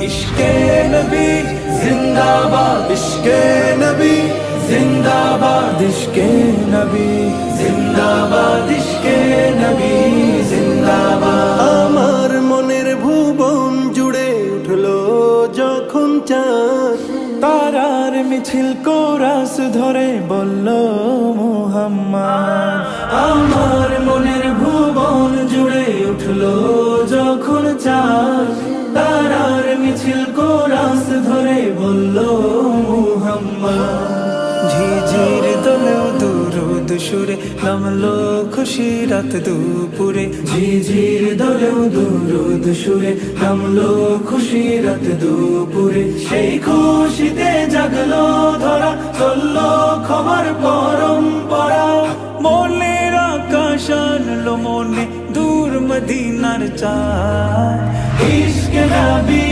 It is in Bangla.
इश्के नबी जिंदाबाद, इश्के नबी जिंदाबाद, इश्के नबी जिंदाबाद, इश्के नबी जिंदाबाद। আমার মনের ভুবন জুড়ে উঠলো যখন চাঁদ, তারার মিছিল কোরাস ধরে বলল মুহাম্মদ। আমার মনের ভুবন জুড়ে উঠলো যখন চাঁদ, তারার মিছিল কোরাস ধরে বলল মুহাম্মদ। ঝিঝির দোলেও দুরুদ সুরে নামলো খুশি রাত দুপুরে, ঝিঝির দোলেও দুরুদ সুরে নামলো খুশি রাত দুপুরে। সেই খুশিতে জাগলো ধরা, চললো খবর পরম্পরা। মনের আকাশ আনলো মনে দূর মদিনার চাঁদ। ইশকে নবী